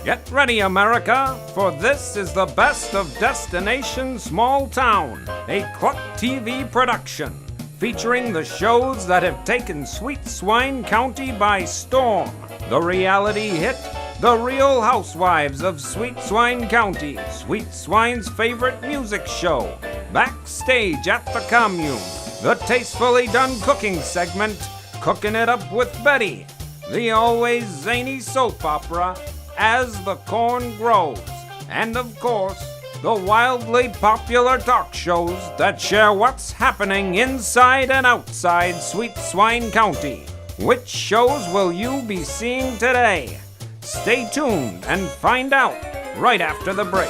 Get ready, America, for this is the best of Destination Small Town, a Cluck TV production, featuring the shows that have taken Sweet Swine County by storm. The reality hit, The Real Housewives of Sweet Swine County, Sweet Swine's favorite music show, Backstage at the Commune, the tastefully done cooking segment, Cooking It Up with Betty, the always zany soap opera, As the Corn Grows, and of course, the wildly popular talk shows that share what's happening inside and outside Sweet Swine County. Which shows will you be seeing today? Stay tuned and find out right after the break.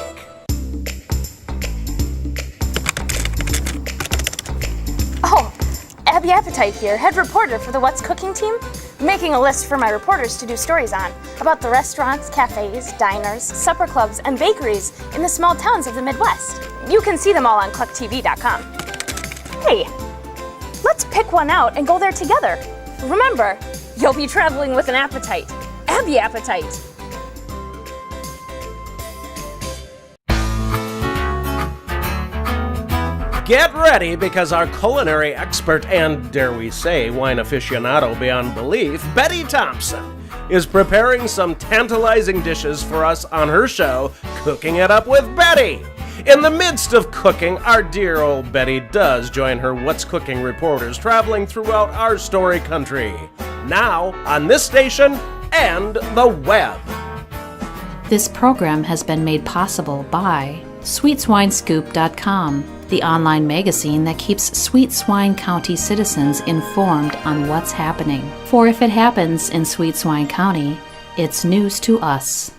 Oh, Abby Appetite here, head reporter for the What's Cooking team. Making a list for my reporters to do stories on about the restaurants, cafes, diners, supper clubs, and bakeries in the small towns of the Midwest. You can see them all on CluckTV.com. Hey, let's pick one out and go there together. Remember, you'll be traveling with an appetite. Abby Appetite. Get ready, because our culinary expert and, dare we say, wine aficionado beyond belief, Betty Thompson, is preparing some tantalizing dishes for us on her show, Cooking It Up with Betty. In the midst of cooking, our dear old Betty does join her What's Cooking reporters traveling throughout our story country. Now, on this station and the web. This program has been made possible by SweetSwineScoop.com, the online magazine that keeps Sweet Swine County citizens informed on what's happening. For if it happens in Sweet Swine County, it's news to us.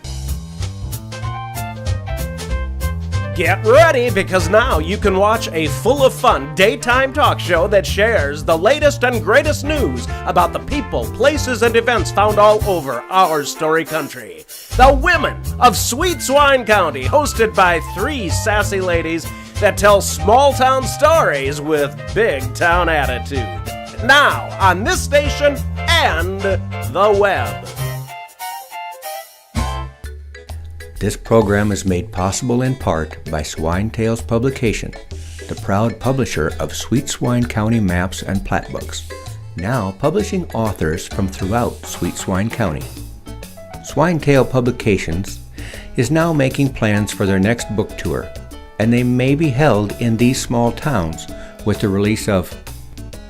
Get ready, because now you can watch a full of fun daytime talk show that shares the latest and greatest news about the people, places, and events found all over our story country. The Women of Sweet Swine County, hosted by three sassy ladies that tell small town stories with big town attitude. Now, on this station and the web. This program is made possible in part by Swine Tales Publication, the proud publisher of Sweet Swine County maps and plat books, now publishing authors from throughout Sweet Swine County. Swine Tale Publications is now making plans for their next book tour, and they may be held in these small towns with the release of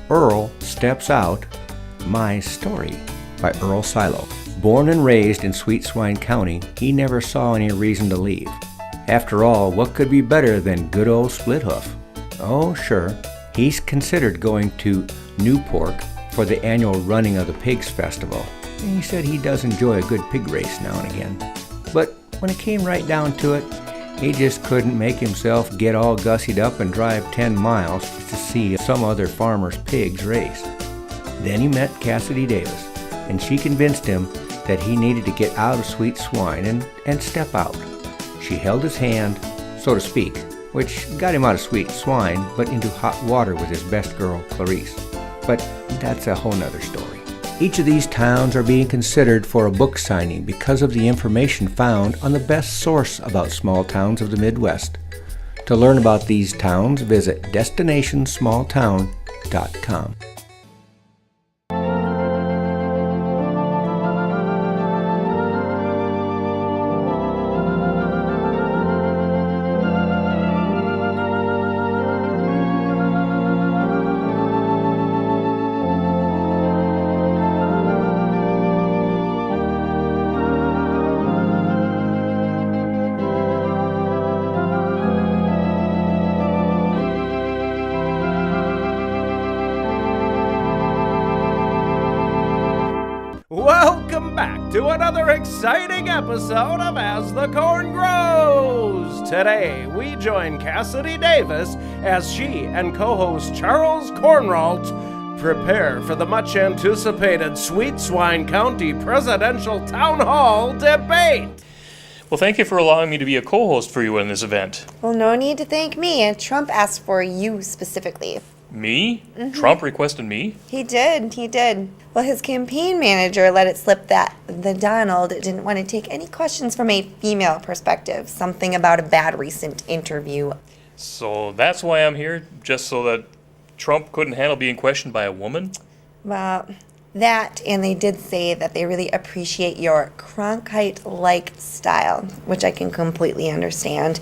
Earl Steps Out, My Story by Earl Silo. Born and raised in Sweet Swine County, he never saw any reason to leave. After all, what could be better than good old Split Hoof? Oh, sure, he's considered going to Newport for the annual running of the Pigs Festival, and he said he does enjoy a good pig race now and again. But when it came right down to it, he just couldn't make himself get all gussied up and drive 10 miles to see some other farmer's pigs race. Then he met Cassidy Davis, and she convinced him that he needed to get out of Sweet Swine and step out. She held his hand, so to speak, which got him out of Sweet Swine, but into hot water with his best girl, Clarice. But that's a whole nother story. Each of these towns are being considered for a book signing because of the information found on the best source about small towns of the Midwest. To learn about these towns, visit DestinationSmallTown.com. Welcome back to another exciting episode of As the Corn Grows. Today, we join Cassidy Davis as she and co-host Charles Cornrolt prepare for the much-anticipated Sweet Swine County Presidential Town Hall debate. Well, thank you for allowing me to be a co-host for you in this event. Well, no need to thank me. Trump asked for you specifically. Me? Trump requested me? He did. Well, his campaign manager let it slip that the Donald didn't want to take any questions from a female perspective. Something about a bad recent interview. So that's why I'm here, just so that Trump couldn't handle being questioned by a woman? Well, that, and they did say that they really appreciate your Cronkite-like style, which I can completely understand.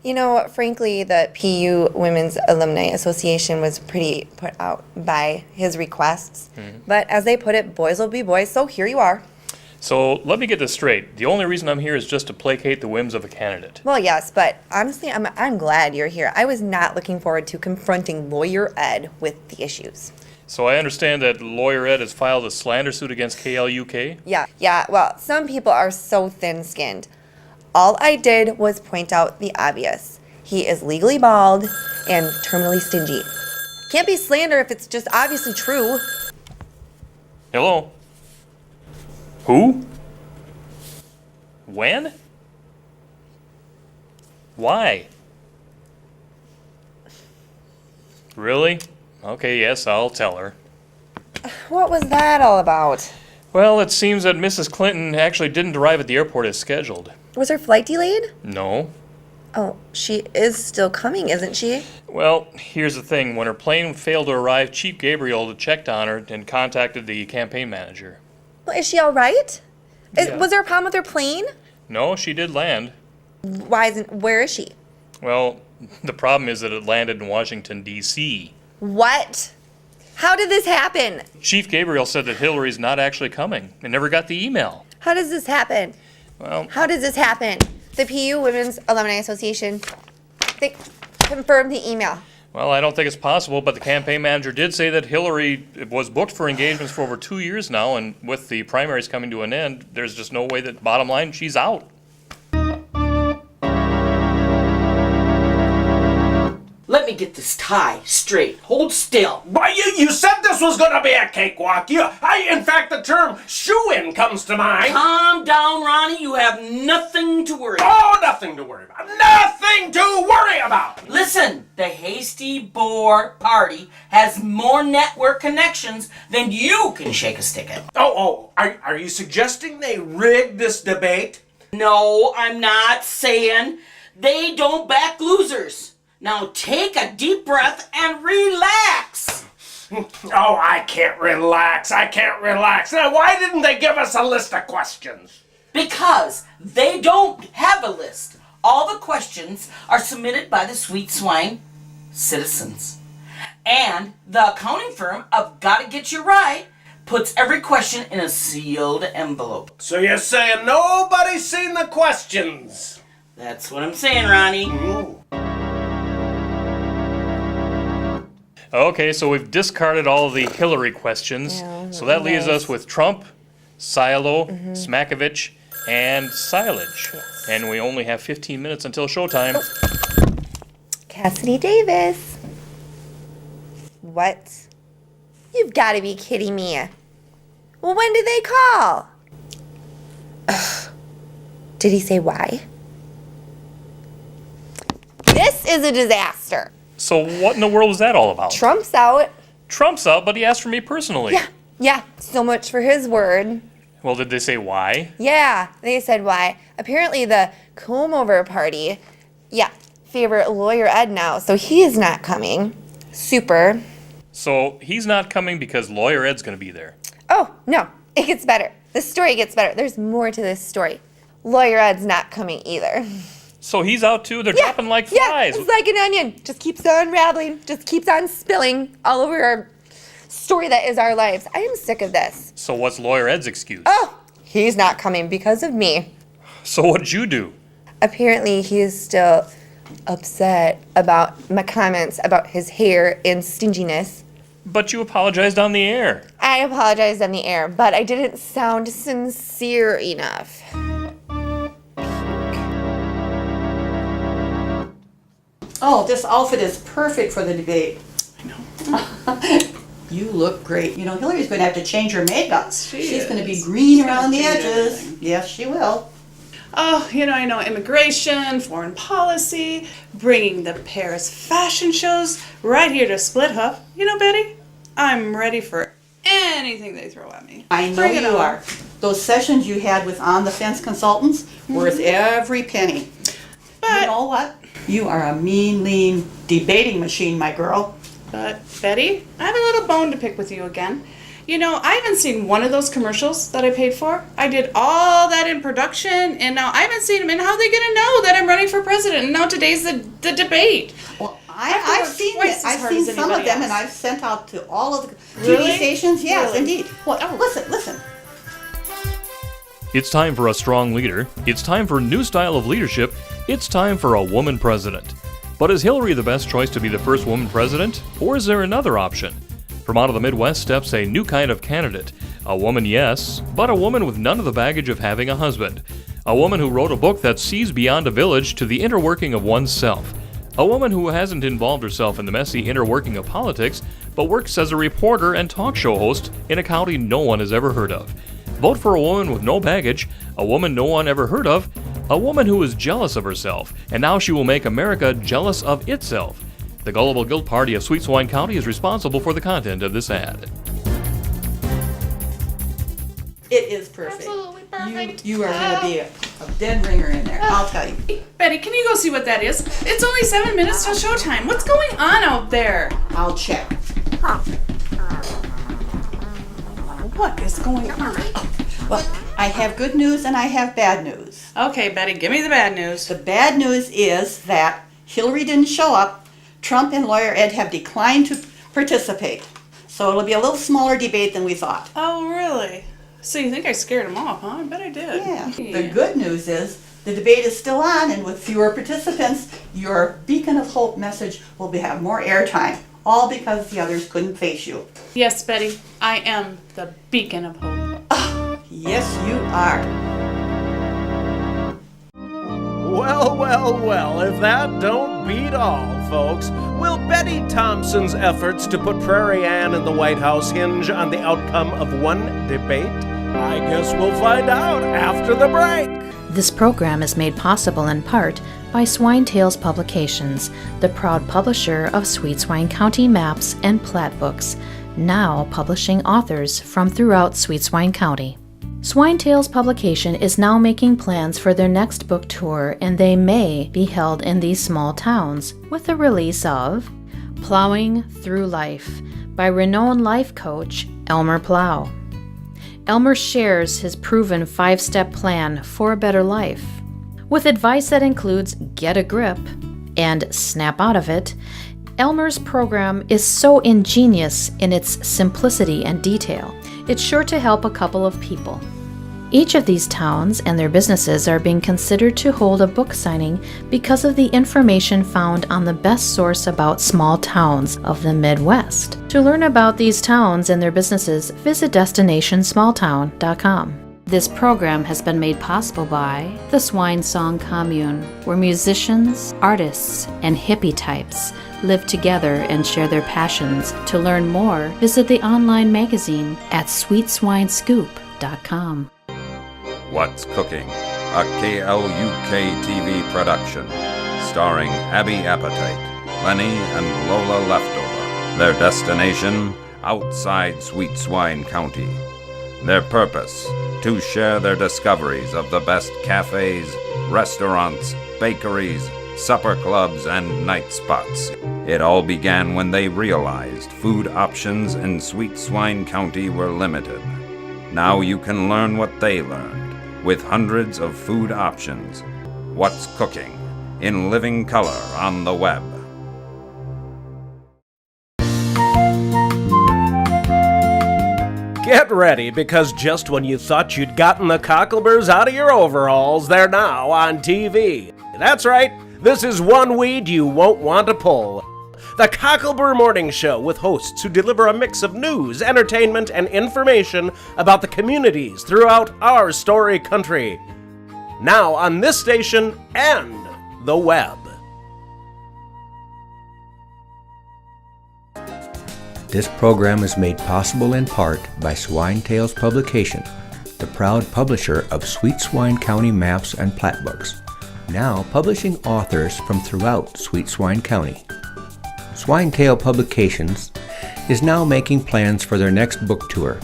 You know, frankly, the PU Women's Alumni Association was pretty put out by his requests. But as they put it, boys will be boys, so here you are. So let me get this straight. The only reason I'm here is just to placate the whims of a candidate. Well, yes, but honestly, I'm glad you're here. I was not looking forward to confronting Lawyer Ed with the issues. So I understand that Lawyer Ed has filed a slander suit against KLUK? Yeah, well, some people are so thin-skinned. All I did was point out the obvious. He is legally bald and terminally stingy. Can't be slander if it's just obviously true. Hello? Who? When? Why? Really? Okay, yes, I'll tell her. What was that all about? Well, it seems that Mrs. Clinton actually didn't arrive at the airport as scheduled. Was her flight delayed? No. Oh, she is still coming, isn't she? Well, here's the thing. When her plane failed to arrive, Chief Gabriel checked on her and contacted the campaign manager. Well, is she all right? Yeah. Was there a problem with her plane? No, she did land. Where is she? Well, the problem is that it landed in Washington, D.C. What? How did this happen? Chief Gabriel said that Hillary's not actually coming and never got the email. How does this happen? Well, How does this happen? The PU Women's Alumni Association, they confirmed the email. well, I don't think it's possible, but the campaign manager did say that Hillary was booked for engagements for over 2 years now, and with the primaries coming to an end, there's just no way that, bottom line, she's out. Let me get this tie straight. Hold still. Why, you said this was gonna be a cakewalk. In fact, the term shoo-in comes to mind. Calm down, Ronnie. You have nothing to worry about. Oh, nothing to worry about. Nothing to worry about. Listen, the Hasty Boar Party has more network connections than you can shake a stick at. Are you suggesting they rigged this debate? No, I'm not saying they don't back losers. Now take a deep breath and relax. Oh, I can't relax. Now, why didn't they give us a list of questions? Because they don't have a list. All the questions are submitted by the Sweet Swine citizens. And the accounting firm of Gotta Get You Right puts every question in a sealed envelope. So you're saying nobody's seen the questions? That's what I'm saying, Ronnie. Ooh. Okay, so we've discarded all of the Hillary questions. So that leaves us with Trump, Silo, Smakovich, and Silage. And we only have 15 minutes until showtime. Cassidy Davis. What? You've got to be kidding me. Well, when did they call? Ugh. Did he say why? This is a disaster. So what in the world was that all about? Trump's out. Trump's out, but he asked for me personally. Yeah, so much for his word. Well, did they say why? Yeah, they said why. Apparently the comb-over party, favor Lawyer Ed now, so he is not coming. Super. So he's not coming because Lawyer Ed's going to be there. Oh, no, it gets better. The story gets better. There's more to this story. Lawyer Ed's not coming either. So he's out too? They're dropping like flies. Yeah, it's like an onion. Just keeps on unraveling, just keeps on spilling all over our story that is our lives. I am sick of this. So what's Lawyer Ed's excuse? Oh, he's not coming because of me. So what'd you do? Apparently, he is still upset about my comments about his hair and stinginess. But you apologized on the air. I apologized on the air, but I didn't sound sincere enough. Oh, this outfit is perfect for the debate. I know. You look great. You know, Hillary's going to have to change her makeup. She's going to be green around the edges. Yes, she will. Oh, I know immigration, foreign policy, bringing the Paris fashion shows right here to Split Hoof. Betty, I'm ready for anything they throw at me. I know Bring it you on. are. Those sessions you had with On the Fence Consultants, worth every penny. But, You know what? You are a mean, lean debating machine, my girl. but, Betty, I have a little bone to pick with you again. I haven't seen one of those commercials that I paid for. I did all that in production, and now I haven't seen them. And how are they going to know that I'm running for president? And now today's the debate. Well, have to I've work seen twice as I've hard seen as some of anybody them, and else. I've sent out to all of the Really? TV stations. Yes, Really? indeed. Well, listen. It's time for a strong leader. It's time for a new style of leadership. It's time for a woman president. But is Hillary the best choice to be the first woman president? Or is there another option? From out of the Midwest steps a new kind of candidate. A woman, yes, but a woman with none of the baggage of having a husband. A woman who wrote a book that sees beyond a village to the inner working of oneself. A woman who hasn't involved herself in the messy inner working of politics, but works as a reporter and talk show host in a county no one has ever heard of. Vote for a woman with no baggage, a woman no one ever heard of, a woman who is jealous of herself, and now she will make America jealous of itself. The Gullible Guild Party of Sweet Swine County is responsible for the content of this ad. It is perfect. Absolutely perfect. You are going to be a dead ringer in there. I'll tell you. Betty, can you go see what that is? It's only 7 minutes till showtime. What's going on out there? I'll check. What is going on? Well, I have good news and I have bad news. Okay, Betty, give me the bad news. The bad news is that Hillary didn't show up. Trump and Lawyer Ed have declined to participate. So it'll be a little smaller debate than we thought. Oh, really? So you think I scared him off, huh? I bet I did. Yeah. The good news is the debate is still on, and with fewer participants, your Beacon of Hope message will have more airtime. All because the others couldn't face you. Yes, Betty, I am the beacon of hope. Yes, you are. Well, if that don't beat all, folks, will Betty Thompson's efforts to put Prairie Ann in the White House hinge on the outcome of one debate? I guess we'll find out after the break. This program is made possible in part by Swine Tales Publications, the proud publisher of Sweet Swine County maps and plat books, now publishing authors from throughout Sweet Swine County. Swine Tales Publication is now making plans for their next book tour, and they may be held in these small towns with the release of Plowing Through Life by renowned life coach Elmer Plow. Elmer shares his proven 5-step plan for a better life. With advice that includes get a grip and snap out of it, Elmer's program is so ingenious in its simplicity and detail. It's sure to help a couple of people. Each of these towns and their businesses are being considered to hold a book signing because of the information found on the best source about small towns of the Midwest. To learn about these towns and their businesses, visit DestinationSmallTown.com. This program has been made possible by the Swine Song Commune, where musicians, artists, and hippie types live together and share their passions. To learn more, visit the online magazine at sweetswinescoop.com. What's Cooking, a KLUK TV production, starring Abby Appetite, Lenny and Lola Leftover. Their destination, outside Sweet Swine County. Their purpose, to share their discoveries of the best cafes, restaurants, bakeries, supper clubs, and night spots. It all began when they realized food options in Sweet Swine County were limited. Now you can learn what they learned, with hundreds of food options. What's Cooking, in living color on the web. Get ready, because just when you thought you'd gotten the cockleburs out of your overalls, they're now on TV. That's right, this is one weed you won't want to pull. The Cocklebur Morning Show, with hosts who deliver a mix of news, entertainment, and information about the communities throughout our story country. Now on this station and the web. This program is made possible in part by Swine Tales Publication, the the proud publisher of Sweet Swine County Maps and Plat Books, now publishing authors from throughout Sweet Swine County. Swinetail Publications is now making plans for their next book tour,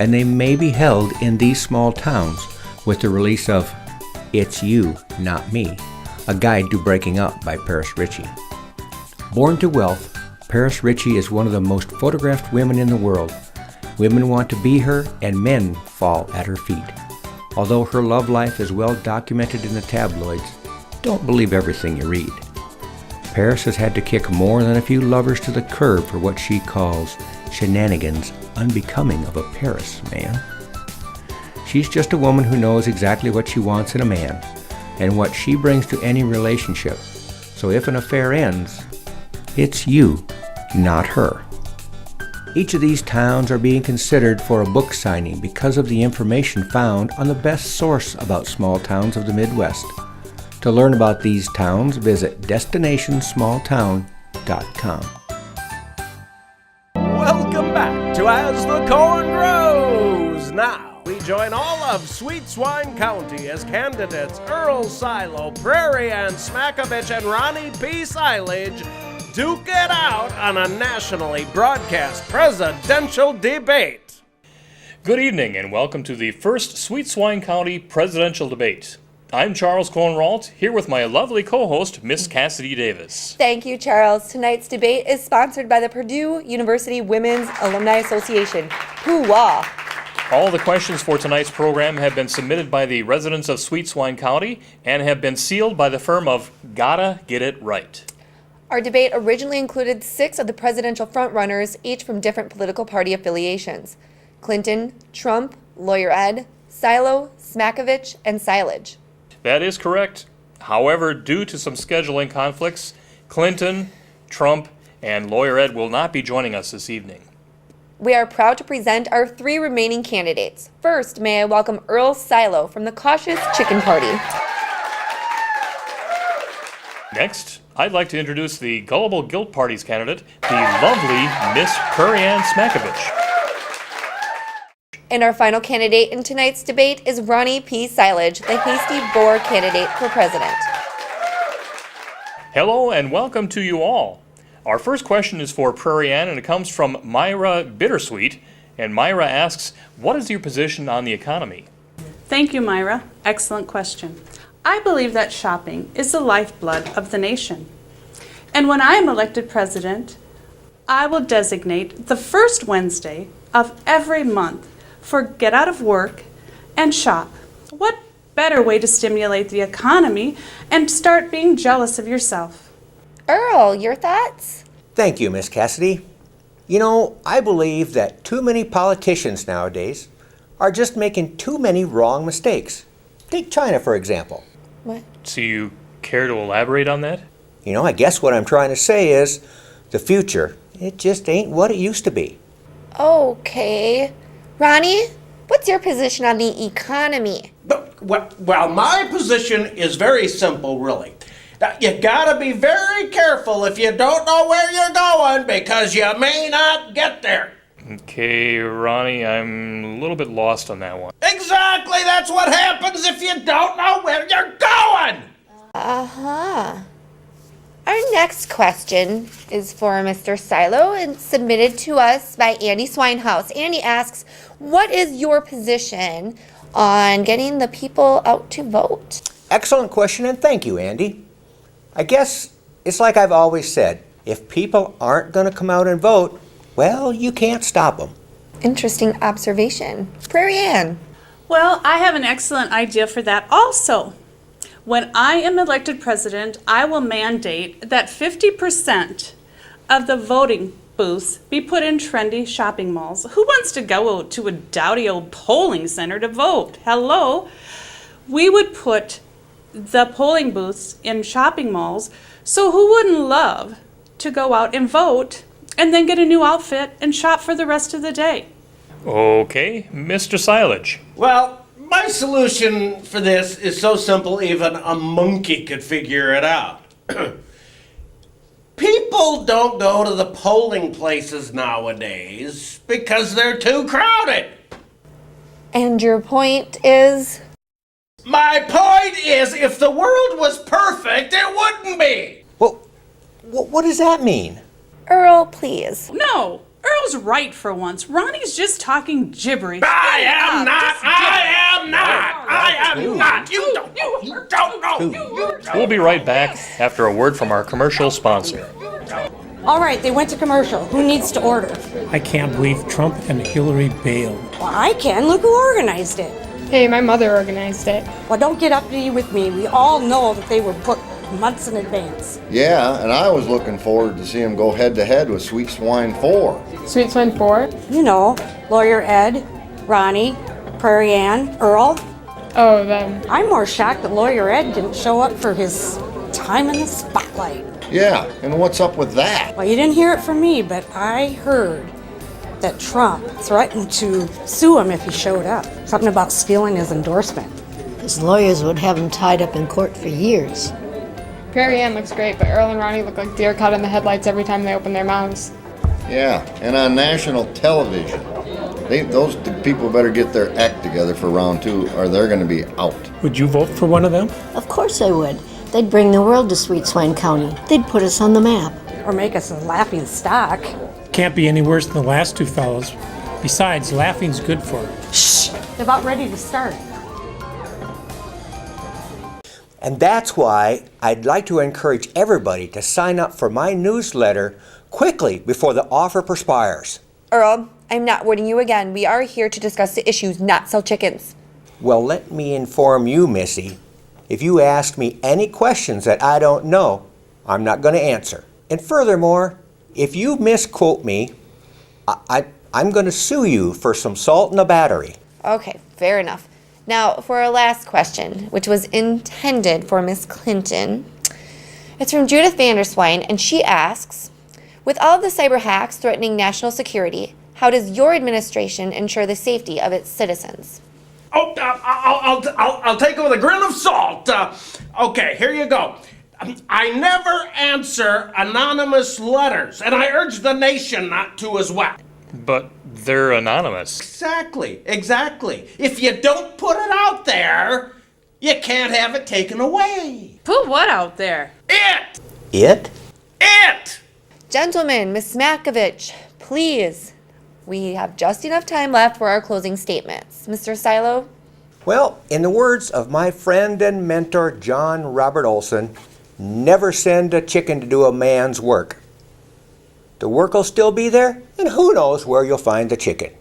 and they may be held in these small towns with the release of It's You, Not Me, a guide to breaking up by Paris Ritchie. Born to wealth, Paris Ritchie is one of the most photographed women in the world. Women want to be her, and men fall at her feet. Although her love life is well documented in the tabloids, don't believe everything you read. Paris has had to kick more than a few lovers to the curb for what she calls shenanigans unbecoming of a Paris man. She's just a woman who knows exactly what she wants in a man and what she brings to any relationship. So if an affair ends, it's you, not her. Each of these towns are being considered for a book signing because of the information found on the best source about small towns of the Midwest. To learn about these towns, visit destinationsmalltown.com. Welcome back to As the Corn Grows. Now, we join all of Sweet Swine County as candidates Earl Silo, Prairie Ann Smakovich, and Ronnie P. Silage duke it out on a nationally broadcast presidential debate. Good evening and welcome to the first Sweet Swine County presidential debate. I'm Charles Cohnrault, here with my lovely co-host, Miss Cassidy Davis. Thank you, Charles. Tonight's debate is sponsored by the Purdue University Women's Alumni Association. Hoo-wah! All the questions for tonight's program have been submitted by the residents of Sweet Swine County and have been sealed by the firm of Gotta Get It Right. Our debate originally included 6 of the presidential frontrunners, each from different political party affiliations: Clinton, Trump, Lawyer Ed, Silo, Smakovich, and Silage. That is correct. However, due to some scheduling conflicts, Clinton, Trump, and Lawyer Ed will not be joining us this evening. We are proud to present our 3 remaining candidates. First, may I welcome Earl Silo from the Cautious Chicken Party. Next, I'd like to introduce the Gullible Guilt Party's candidate, the lovely Miss Prairie Ann Smakovich. And our final candidate in tonight's debate is Ronnie P. Silage, the Hasty Boar candidate for president. Hello and welcome to you all. Our first question is for Prairie Ann, and it comes from Myra Bittersweet. And Myra asks, what is your position on the economy? Thank you, Myra. Excellent question. I believe that shopping is the lifeblood of the nation. And when I am elected president, I will designate the first Wednesday of every month for get out of work and shop. What better way to stimulate the economy and start being jealous of yourself? Earl, your thoughts? Thank you, Miss Cassidy. You know, I believe that too many politicians nowadays are just making too many wrong mistakes. Take China, for example. What? Do you care to elaborate on that? You know, I guess what I'm trying to say is the future, it just ain't what it used to be. Okay. Ronnie, what's your position on the economy? Well, my position is very simple, really. You gotta be very careful if you don't know where you're going, because you may not get there. Okay, Ronnie, I'm a little bit lost on that one. Exactly, that's what happens if you don't know where you're going! Uh-huh. Our next question is for Mr. Silo and submitted to us by Andy Swinehouse. Andy asks, what is your position on getting the people out to vote? Excellent question, and thank you, Andy. I guess it's like I've always said, if people aren't going to come out and vote, well, you can't stop them. Interesting observation. Prairie Ann. Well, I have an excellent idea for that also. When I am elected president, I will mandate that 50% of the voting booths be put in trendy shopping malls. Who wants to go to a dowdy old polling center to vote? Hello? We would put the polling booths in shopping malls, so who wouldn't love to go out and vote and then get a new outfit and shop for the rest of the day? Okay, Mr. Silage. Well, my solution for this is so simple even a monkey could figure it out. People don't go to the polling places nowadays because they're too crowded. And your point is? My point is, if the world was perfect, it wouldn't be. Well, what does that mean? Earl, please. No, Earl's right for once. Ronnie's just talking gibberish. I am not. You don't know. We'll be right back after a word from our commercial sponsor. All right, they went to commercial. Who needs to order? I can't believe Trump and Hillary bailed. Well, I can. Look who organized it. Hey, my mother organized it. Well, don't get uppity with me. We all know that they were booked months in advance. Yeah, and I was looking forward to seeing them go head-to-head with Sweet Swine 4. Sweet Swine 4? You know, Lawyer Ed, Ronnie, Prairie Ann, Earl. Oh, them. I'm more shocked that Lawyer Ed didn't show up for his time in the spotlight. Yeah, and what's up with that? Well, you didn't hear it from me, but I heard that Trump threatened to sue him if he showed up. Something about stealing his endorsement. His lawyers would have him tied up in court for years. Prairie Ann looks great, but Earl and Ronnie look like deer caught in the headlights every time they open their mouths. Yeah, and on national television. Those people better get their act together for round 2 or they're going to be out. Would you vote for one of them? Of course I would. They'd bring the world to Sweet Swine County. They'd put us on the map. Or make us a laughing stock. Can't be any worse than the last two fellows. Besides, laughing's good for her. Shh! They're about ready to start. And that's why I'd like to encourage everybody to sign up for my newsletter quickly before the offer perspires. Earl, I'm not warning you again. We are here to discuss the issues, not sell chickens. Well, let me inform you, Missy. If you ask me any questions that I don't know, I'm not going to answer. And furthermore, if you misquote me, I'm going to sue you for some salt in a battery. Okay, fair enough. Now, for our last question, which was intended for Miss Clinton, it's from Judith Vanderswine, and she asks, with all of the cyber hacks threatening national security, how does your administration ensure the safety of its citizens? Oh, I'll take it with a grain of salt. Okay, here you go. I never answer anonymous letters, and I urge the nation not to as well. But they're anonymous. Exactly. If you don't put it out there, you can't have it taken away. Put what out there? It! It? It! Gentlemen, Miss Smakovich, please. We have just enough time left for our closing statements. Mr. Silo? Well, in the words of my friend and mentor, John Robert Olson, never send a chicken to do a man's work. The work will still be there, and who knows where you'll find the chicken.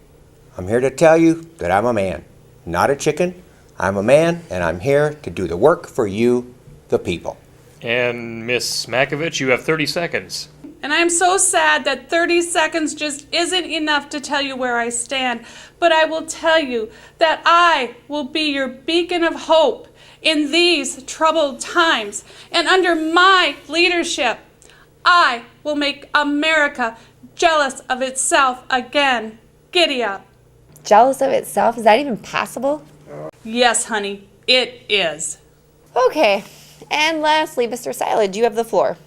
I'm here to tell you that I'm a man, not a chicken. I'm a man, and I'm here to do the work for you, the people. And Miss Smakovich, you have 30 seconds. And I'm so sad that 30 seconds just isn't enough to tell you where I stand. But I will tell you that I will be your beacon of hope in these troubled times. And under my leadership, I will make America jealous of itself again. Giddy up. Jealous of itself? Is that even possible? Yes, honey, it is. Okay. And lastly, Mr. Silage, you have the floor.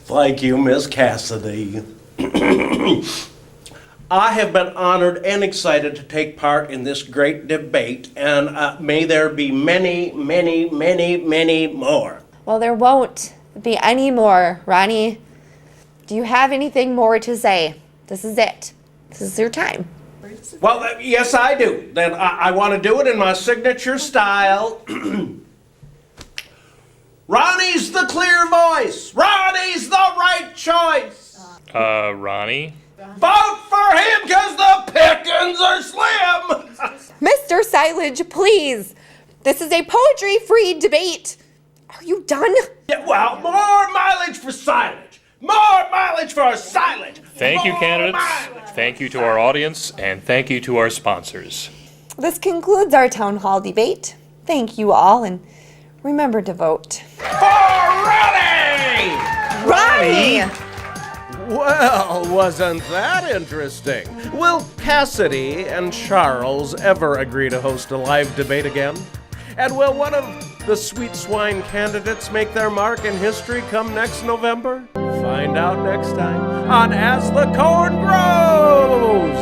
Thank you, Miss Cassidy. I have been honored and excited to take part in this great debate, and may there be many, many, many, many more. Well, there won't be any more. Ronnie, do you have anything more to say? This is it. This is your time. Well, yes, I do. Then I want to do it in my signature style. Ronnie's the clear voice. Ronnie's the right choice. Ronnie? Vote for him because the pickings are slim. Mr. Silage, please. This is a poetry-free debate. Are you done? Yeah, well, more mileage for Silage. More mileage for Silage. Thank you, More candidates. mileage. Thank you to our audience, and thank you to our sponsors. This concludes our town hall debate. Thank you all, and remember to vote. For Ronnie! Ronnie! Well, wasn't that interesting? Will Cassidy and Charles ever agree to host a live debate again? And will one of the Sweet Swine candidates make their mark in history come next November? Find out next time on As the Corn Grows!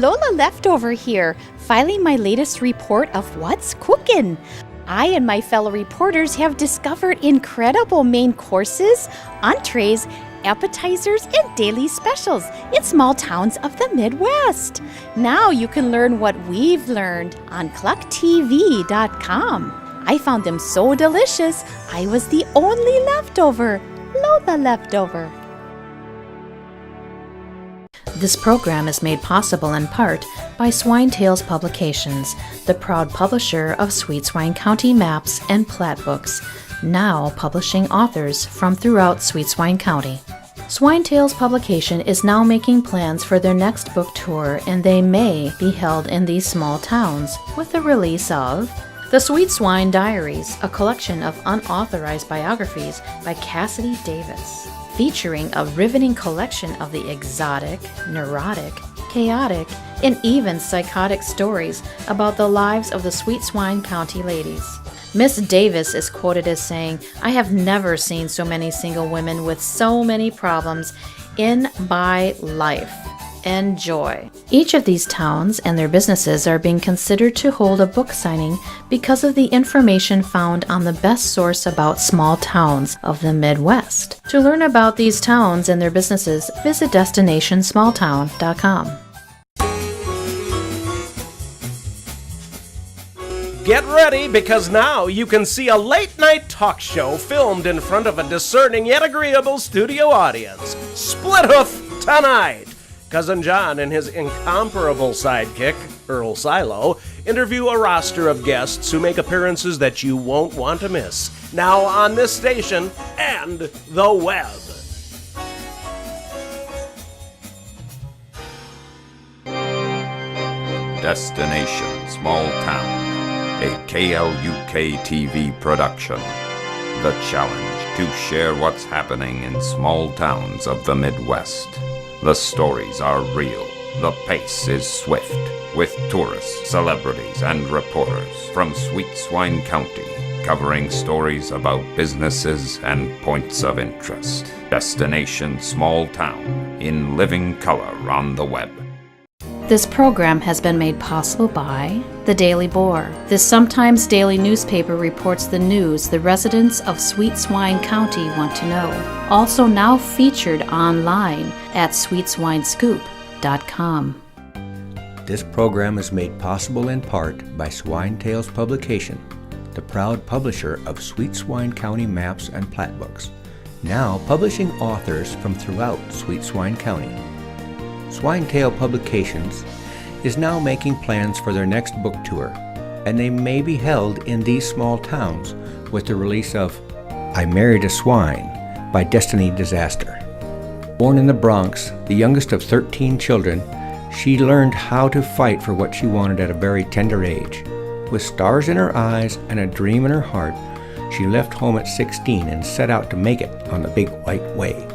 Lola Leftover here, filing my latest report of what's cooking. I and my fellow reporters have discovered incredible main courses, entrees, appetizers, and daily specials in small towns of the Midwest. Now you can learn what we've learned on clucktv.com. I found them so delicious, I was the only leftover. Lola Leftover. This program is made possible in part by Swine Tales Publications, the proud publisher of Sweet Swine County maps and plat books, now publishing authors from throughout Sweet Swine County. Swine Tales Publication is now making plans for their next book tour, and they may be held in these small towns with the release of The Sweet Swine Diaries, a collection of unauthorized biographies by Cassidy Davis, featuring a riveting collection of the exotic, neurotic, chaotic, and even psychotic stories about the lives of the Sweet Swine County ladies. Miss Davis is quoted as saying, "I have never seen so many single women with so many problems in my life. Enjoy." Each of these towns and their businesses are being considered to hold a book signing because of the information found on the best source about small towns of the Midwest. To learn about these towns and their businesses, visit DestinationSmallTown.com. Get ready, because now you can see a late-night talk show filmed in front of a discerning yet agreeable studio audience. Split Hoof tonight. Cousin John and his incomparable sidekick, Earl Silo, interview a roster of guests who make appearances that you won't want to miss. Now on this station and the web. Destination Small Town, a KLUK TV production. The challenge to share what's happening in small towns of the Midwest. The stories are real. The pace is swift, with tourists, celebrities, and reporters from Sweet Swine County covering stories about businesses and points of interest. Destination Small Town in living color on the web. This program has been made possible by The Daily Boar. This sometimes daily newspaper reports the news the residents of Sweet Swine County want to know. Also now featured online at sweetswinescoop.com. This program is made possible in part by Swine Tales Publication, the proud publisher of Sweet Swine County maps and plat books, now publishing authors from throughout Sweet Swine County. Swine Tale Publications is now making plans for their next book tour, and they may be held in these small towns with the release of I Married a Swine by Destiny Disaster. Born in the Bronx, the youngest of 13 children, she learned how to fight for what she wanted at a very tender age. With stars in her eyes and a dream in her heart, she left home at 16 and set out to make it on the Big White Way.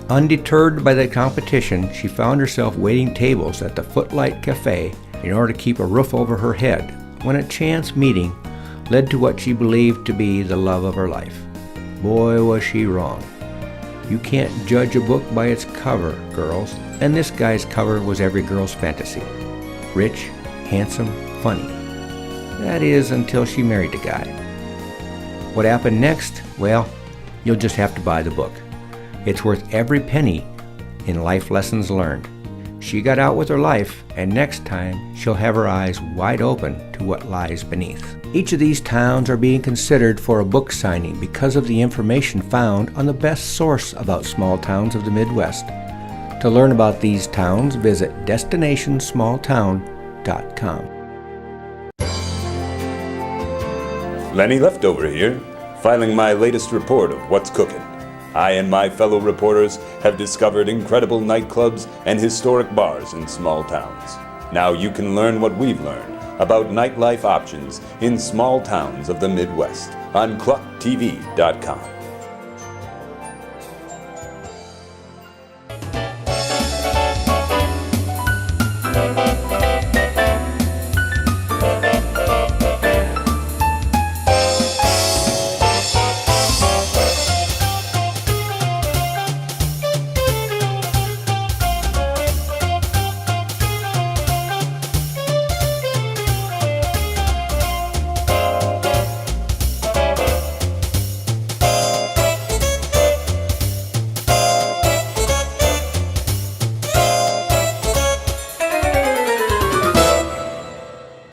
Undeterred by the competition, she found herself waiting tables at the Footlight Cafe in order to keep a roof over her head, when a chance meeting led to what she believed to be the love of her life. Boy, was she wrong. You can't judge a book by its cover, girls, and this guy's cover was every girl's fantasy. Rich, handsome, funny. That is, until she married the guy. What happened next? Well, you'll just have to buy the book. It's worth every penny in life lessons learned. She got out with her life, and next time she'll have her eyes wide open to what lies beneath. Each of these towns are being considered for a book signing because of the information found on the best source about small towns of the Midwest. To learn about these towns, visit DestinationSmallTown.com. Lenny Leftover here, filing my latest report of what's cooking. I and my fellow reporters have discovered incredible nightclubs and historic bars in small towns. Now you can learn what we've learned about nightlife options in small towns of the Midwest on CluckTV.com.